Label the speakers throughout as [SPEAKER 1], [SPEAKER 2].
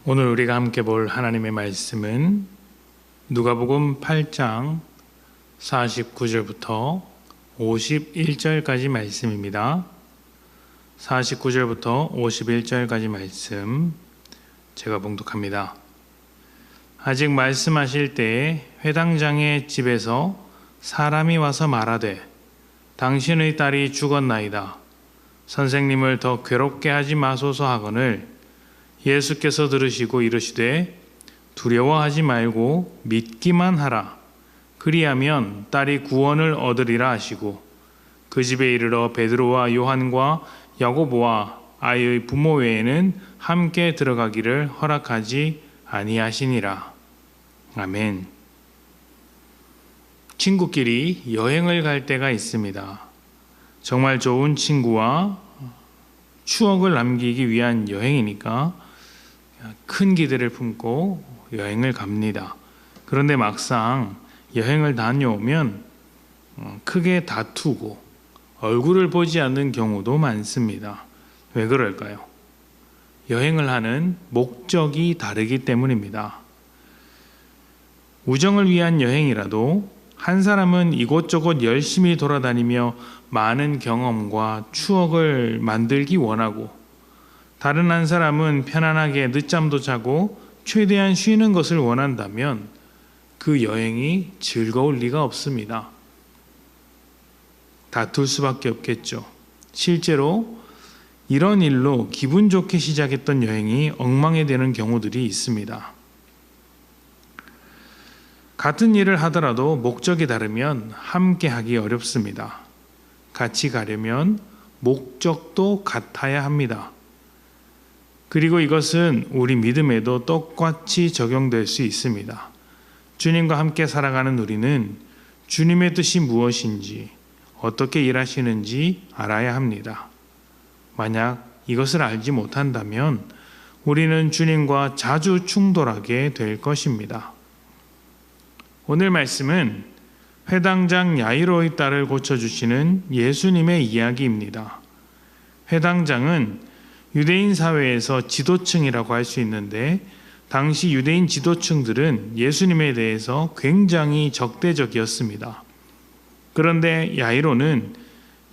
[SPEAKER 1] 오늘 우리가 함께 볼 하나님의 말씀은 누가복음 8장 49절부터 51절까지 말씀입니다. 49절부터 51절까지 말씀 제가 봉독합니다. 아직 말씀하실 때에 회당장의 집에서 사람이 와서 말하되 당신의 딸이 죽었나이다. 선생님을 더 괴롭게 하지 마소서 하거늘 예수께서 들으시고 이르시되 두려워하지 말고 믿기만 하라. 그리하면 딸이 구원을 얻으리라 하시고 그 집에 이르러 베드로와 요한과 야고보와 아이의 부모 외에는 함께 들어가기를 허락하지 아니하시니라. 아멘. 친구끼리 여행을 갈 때가 있습니다. 정말 좋은 친구와 추억을 남기기 위한 여행이니까 큰 기대를 품고 여행을 갑니다. 그런데 막상 여행을 다녀오면 크게 다투고 얼굴을 보지 않는 경우도 많습니다. 왜 그럴까요? 여행을 하는 목적이 다르기 때문입니다. 우정을 위한 여행이라도 한 사람은 이곳저곳 열심히 돌아다니며 많은 경험과 추억을 만들기 원하고 다른 한 사람은 편안하게 늦잠도 자고 최대한 쉬는 것을 원한다면 그 여행이 즐거울 리가 없습니다. 다툴 수밖에 없겠죠. 실제로 이런 일로 기분 좋게 시작했던 여행이 엉망이 되는 경우들이 있습니다. 같은 일을 하더라도 목적이 다르면 함께 하기 어렵습니다. 같이 가려면 목적도 같아야 합니다. 그리고 이것은 우리 믿음에도 똑같이 적용될 수 있습니다. 주님과 함께 살아가는 우리는 주님의 뜻이 무엇인지, 어떻게 일하시는지 알아야 합니다. 만약 이것을 알지 못한다면 우리는 주님과 자주 충돌하게 될 것입니다. 오늘 말씀은 회당장 야이로의 딸을 고쳐주시는 예수님의 이야기입니다. 회당장은 유대인 사회에서 지도층이라고 할 수 있는데 당시 유대인 지도층들은 예수님에 대해서 굉장히 적대적이었습니다. 그런데 야이로는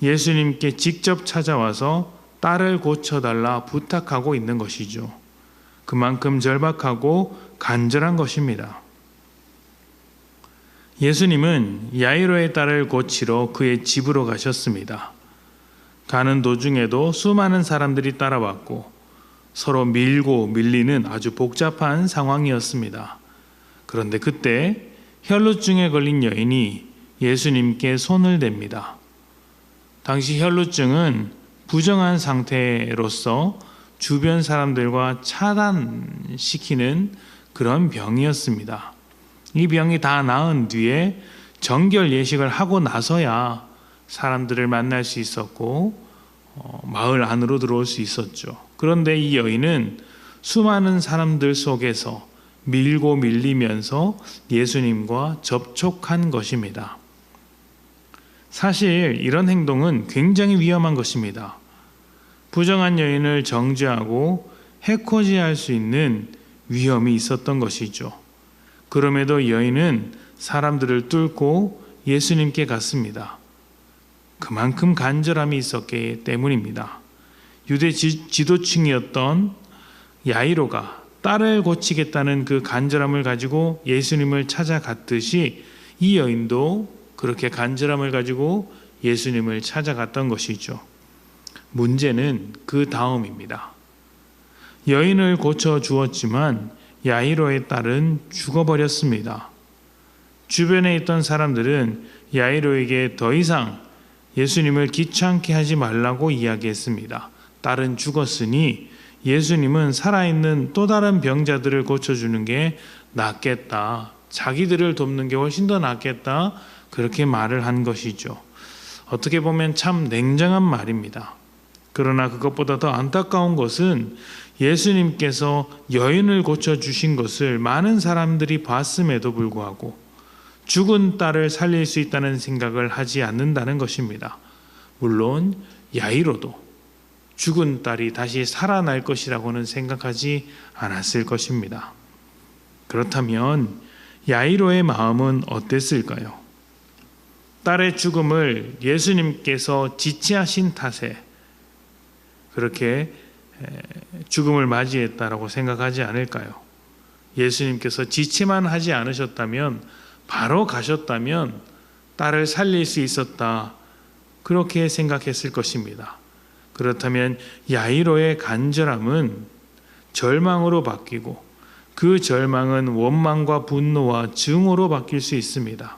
[SPEAKER 1] 예수님께 직접 찾아와서 딸을 고쳐달라 부탁하고 있는 것이죠. 그만큼 절박하고 간절한 것입니다. 예수님은 야이로의 딸을 고치러 그의 집으로 가셨습니다. 가는 도중에도 수많은 사람들이 따라왔고 서로 밀고 밀리는 아주 복잡한 상황이었습니다. 그런데 그때 혈루증에 걸린 여인이 예수님께 손을 댑니다. 당시 혈루증은 부정한 상태로서 주변 사람들과 차단시키는 그런 병이었습니다. 이 병이 다 나은 뒤에 정결 예식을 하고 나서야 사람들을 만날 수 있었고 마을 안으로 들어올 수 있었죠. 그런데 이 여인은 수많은 사람들 속에서 밀고 밀리면서 예수님과 접촉한 것입니다. 사실 이런 행동은 굉장히 위험한 것입니다. 부정한 여인을 정죄하고 해코지할 수 있는 위험이 있었던 것이죠. 그럼에도 여인은 사람들을 뚫고 예수님께 갔습니다. 그만큼 간절함이 있었기 때문입니다. 유대 지도층이었던 야이로가 딸을 고치겠다는 그 간절함을 가지고 예수님을 찾아갔듯이 이 여인도 그렇게 간절함을 가지고 예수님을 찾아갔던 것이죠. 문제는 그 다음입니다. 여인을 고쳐주었지만 야이로의 딸은 죽어버렸습니다. 주변에 있던 사람들은 야이로에게 더 이상 예수님을 귀찮게 하지 말라고 이야기했습니다. 딸은 죽었으니 예수님은 살아있는 또 다른 병자들을 고쳐주는 게 낫겠다. 자기들을 돕는 게 훨씬 더 낫겠다. 그렇게 말을 한 것이죠. 어떻게 보면 참 냉정한 말입니다. 그러나 그것보다 더 안타까운 것은 예수님께서 여인을 고쳐주신 것을 많은 사람들이 봤음에도 불구하고 죽은 딸을 살릴 수 있다는 생각을 하지 않는다는 것입니다. 물론 야이로도 죽은 딸이 다시 살아날 것이라고는 생각하지 않았을 것입니다. 그렇다면 야이로의 마음은 어땠을까요? 딸의 죽음을 예수님께서 지체하신 탓에 그렇게 죽음을 맞이했다라고 생각하지 않을까요? 예수님께서 지체만 하지 않으셨다면, 바로 가셨다면 딸을 살릴 수 있었다, 그렇게 생각했을 것입니다. 그렇다면 야이로의 간절함은 절망으로 바뀌고 그 절망은 원망과 분노와 증오로 바뀔 수 있습니다.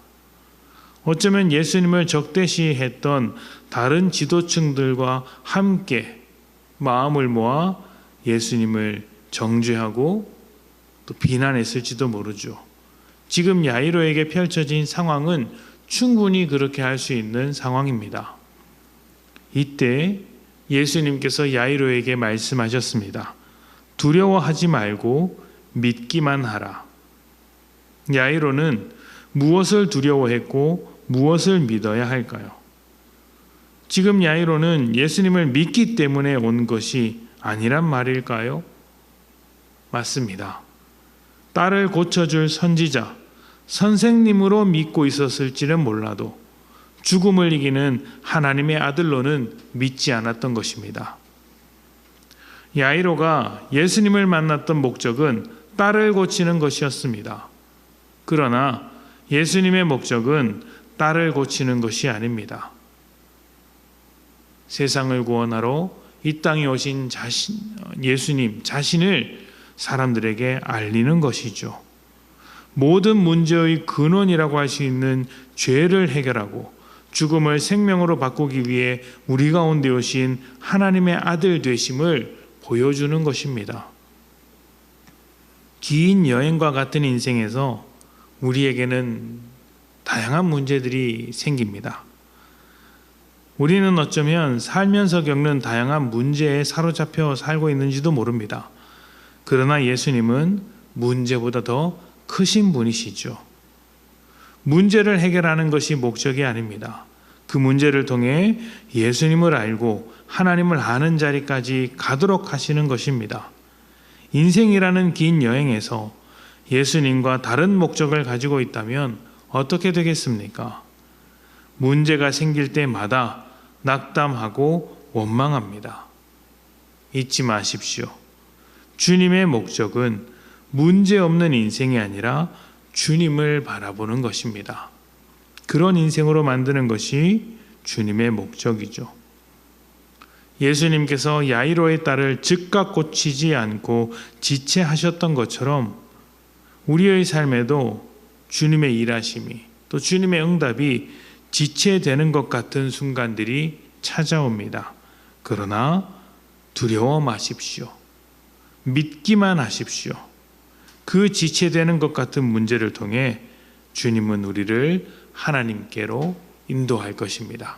[SPEAKER 1] 어쩌면 예수님을 적대시했던 다른 지도층들과 함께 마음을 모아 예수님을 정죄하고 또 비난했을지도 모르죠. 지금 야이로에게 펼쳐진 상황은 충분히 그렇게 할 수 있는 상황입니다. 이때 예수님께서 야이로에게 말씀하셨습니다. 두려워하지 말고 믿기만 하라. 야이로는 무엇을 두려워했고 무엇을 믿어야 할까요? 지금 야이로는 예수님을 믿기 때문에 온 것이 아니란 말일까요? 맞습니다. 딸을 고쳐줄 선지자, 선생님으로 믿고 있었을지는 몰라도 죽음을 이기는 하나님의 아들로는 믿지 않았던 것입니다. 야이로가 예수님을 만났던 목적은 딸을 고치는 것이었습니다. 그러나 예수님의 목적은 딸을 고치는 것이 아닙니다. 세상을 구원하러 이 땅에 오신 예수님 자신을 사람들에게 알리는 것이죠. 모든 문제의 근원이라고 할 수 있는 죄를 해결하고 죽음을 생명으로 바꾸기 위해 우리 가운데 오신 하나님의 아들 되심을 보여주는 것입니다. 긴 여행과 같은 인생에서 우리에게는 다양한 문제들이 생깁니다. 우리는 어쩌면 살면서 겪는 다양한 문제에 사로잡혀 살고 있는지도 모릅니다. 그러나 예수님은 문제보다 더 크신 분이시죠. 문제를 해결하는 것이 목적이 아닙니다. 그 문제를 통해 예수님을 알고 하나님을 아는 자리까지 가도록 하시는 것입니다. 인생이라는 긴 여행에서 예수님과 다른 목적을 가지고 있다면 어떻게 되겠습니까? 문제가 생길 때마다 낙담하고 원망합니다. 잊지 마십시오. 주님의 목적은 문제없는 인생이 아니라 주님을 바라보는 것입니다. 그런 인생으로 만드는 것이 주님의 목적이죠. 예수님께서 야이로의 딸을 즉각 고치지 않고 지체하셨던 것처럼 우리의 삶에도 주님의 일하심이, 또 주님의 응답이 지체되는 것 같은 순간들이 찾아옵니다. 그러나 두려워 마십시오. 믿기만 하십시오. 그 지체되는 것 같은 문제를 통해 주님은 우리를 하나님께로 인도할 것입니다.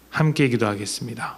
[SPEAKER 1] 함께 기도하겠습니다.